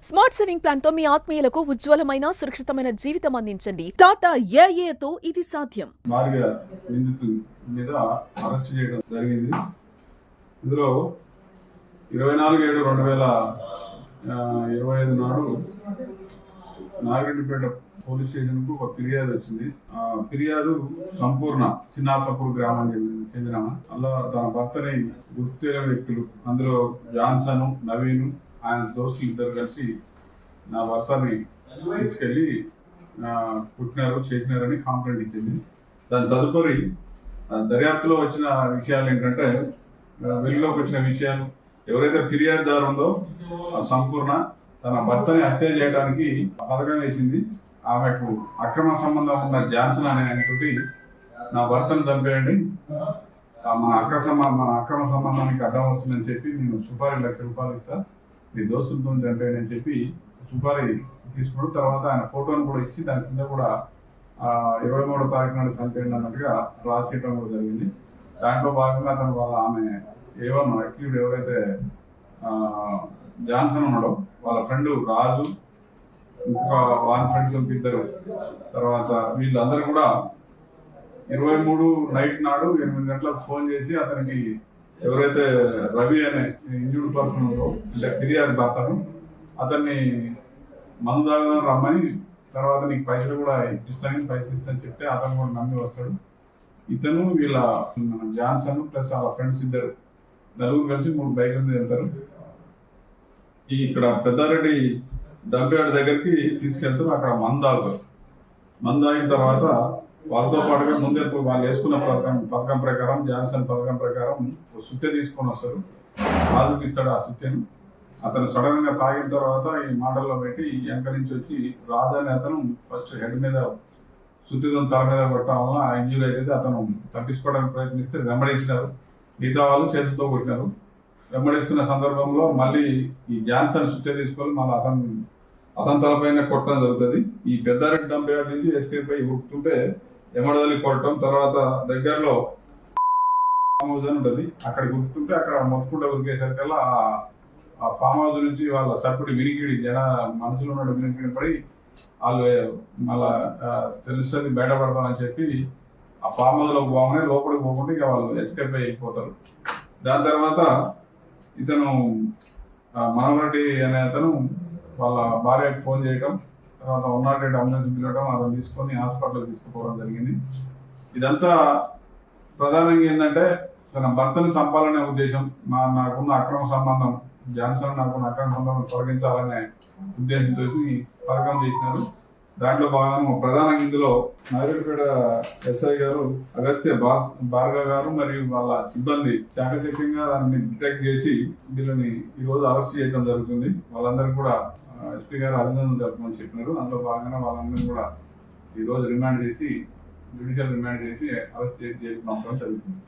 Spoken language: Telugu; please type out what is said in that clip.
స్మార్ట్ సేవింగ్ ప్లాన్ తో మీ ఆత్మీయులకు ఉజ్వలమైన సురక్షితమైన జీవితం అందించండి. టాటా ఏఏతో ఇది సాధ్యం. భారీగా నిందితుల మీద అరెస్ట్ చేయడం జరిగింది. ఇందులో 24/7/2025 నాడు నాగిరెడ్డిపేట పోలీస్ స్టేషన్ కు ఒక ఫిర్యాదు వచ్చింది. ఆ ఫిర్యాదు సంపూర్ణ చిన్నాతపూర్ గ్రామానికి చెందిన అలా తన భర్తని గుర్తు తెలియని వ్యక్తులు, అందులో జాన్సన్, నవీన్, ఆయన దోస్తులు ఇద్దరు కలిసి నా భర్తని తీసుకెళ్లి పుట్టినారు, చేసినారని కంప్లైంట్ ఇచ్చింది. దాని తదుపరి దర్యాప్తులో వచ్చిన విషయాలు ఏంటంటే, వెలుగులోకి వచ్చిన విషయాలు, ఎవరైతే ఫిర్యాదుదారు ఉందో సంపూర్ణ తన భర్తని హత్య చేయడానికి పథకం వేసింది. ఆమెకు అక్రమ సంబంధం ఉన్న జాన్సన్ అనే ఆయనతోటి నా భర్తను చంపేయండి, మన అక్రమ సంబంధానికి అడ్డం వస్తుందని చెప్పి నేను సుపారీ ₹1,00,000 ఇస్తా, మీ దోస్తులతో చంపేయండి అని చెప్పి సుపారీ తీసుకున్నాడు. తర్వాత ఆయన ఫోటోను కూడా ఇచ్చి దాని కింద కూడా 23వ తారీఖు నాడు చంపేయండి అన్నట్టుగా రాసేయడం కూడా జరిగింది. దాంట్లో భాగంగా అతను ఆమె అక్యూడ్ ఎవరైతే జాన్సన్ ఉన్నాడో వాళ్ళ ఫ్రెండ్ రాజు, ఇంకొక వాళ్ళ ఫ్రెండ్స్ ఇద్దరు, తర్వాత వీళ్ళందరూ కూడా 23 నైట్ నాడు 8 గంటలకు ఫోన్ చేసి అతనికి ఎవరైతే రవి అనే ఇంజూర్డ్ పర్సన్ ఉందో, అంటే ఫిర్యాదు భర్తను, అతన్ని మందు తాగదని రమ్మని, తర్వాత నీకు పైసలు కూడా ఇస్తానని చెప్తే అతను కూడా నమ్మి వస్తాడు. ఇతను వీళ్ళ జాన్సన్ ప్లస్ వాళ్ళ ఫ్రెండ్స్ ఇద్దరు నలుగురు కలిసి 3 బైకుల మీద వెళ్తారు. ఇక్కడ పెద్దారెడ్డి డంపయార్డ్ దగ్గరికి తీసుకెళ్తారు. అక్కడ మందు తాగుతారు. మందు తాగిన తర్వాత వాళ్ళతో పాటుగా ముందే వాళ్ళు వేసుకున్న పథకం ప్రకారం, జాన్సన్ పథకం ప్రకారం సుత్తె తీసుకొని వస్తారు. రాజుకి ఇస్తాడు ఆ సుత్తెను. అతను సడన్ గా తాగిన తర్వాత ఈ మాటల్లో పెట్టి వెనక నుంచి వచ్చి రాజు అనే అతను ఫస్ట్ హెడ్ మీద సుత్తితో తల మీద కొట్టడం వల్ల ఆ ఇంజూరీ అయితే అతను తప్పించుకోవడానికి ప్రయత్నిస్తే వెంబడించినారు. మిగతా వాళ్ళు చేతులతో కొట్టినారు. వెంబడిస్తున్న సందర్భంలో మళ్ళీ ఈ జాన్సన్ సుత్తె తీసుకొని మళ్ళీ అతని తలపైన కొట్టడం జరుగుతుంది. ఈ పెద్దారెడ్డి డంపయార్డ్ నుంచి ఎస్కేప్ అయి ఉరుకుతుంటే ఎమడదలి కొట్టడం, తర్వాత దగ్గరలో ఫామ్ హౌస్ అని ఉంటుంది, అక్కడికి ఉరుకుతుంటే అక్కడ మొత్తుకుంటే ఉరికేసరికల్లా ఆ ఫామ్ హౌస్ నుంచి వాళ్ళ సర్పుడి వినికిడి మనసులో ఉన్న వినికిడి పడి వాళ్ళు మళ్ళా తెలుస్తుంది బయటపడతామని చెప్పి ఆ ఫామ్ హౌస్ లోకి పోగానే లోపలికి పోకుండా ఇక వాళ్ళు ఎస్కేప్ అయిపోతారు. దాని తర్వాత ఇతను మనోహరెడ్డి అనే అతను వాళ్ళ భార్యకు ఫోన్ చేయటం, తర్వాత 108 అంబులెన్స్ పిలవడం, అతను తీసుకొని హాస్పిటల్కి తీసుకుపోవడం జరిగింది. ఇదంతా ప్రధానంగా ఏంటంటే తన భర్తను చంపాలనే ఉద్దేశం, నాకున్న అక్రమ సంబంధం జాన్సన్ నాకున్న అక్రమ సంబంధం తొలగించాలనే ఉద్దేశంతో పథకం చేసినారు. దాంట్లో భాగంగా ప్రధానంగా ఇందులో నాగిరెడ్డిపేట ఎస్ఐ గారు అగస్త్య భార్గవ్ గారు మరియు వాళ్ళ సిబ్బంది చాకచక్యంగా దాన్ని డిటెక్ట్ చేసి వీళ్ళని ఈ రోజు అరెస్ట్ చేయడం జరుగుతుంది. వాళ్ళందరూ కూడా ఎస్పీ గారు అభినందనలు జరపమని చెప్పినారు. అందులో భాగంగా వాళ్ళందరినీ కూడా ఈ రోజు జ్యుడిషియల్ రిమాండ్ చేసి అరెస్ట్ చేసి పంపడం జరుగుతుంది.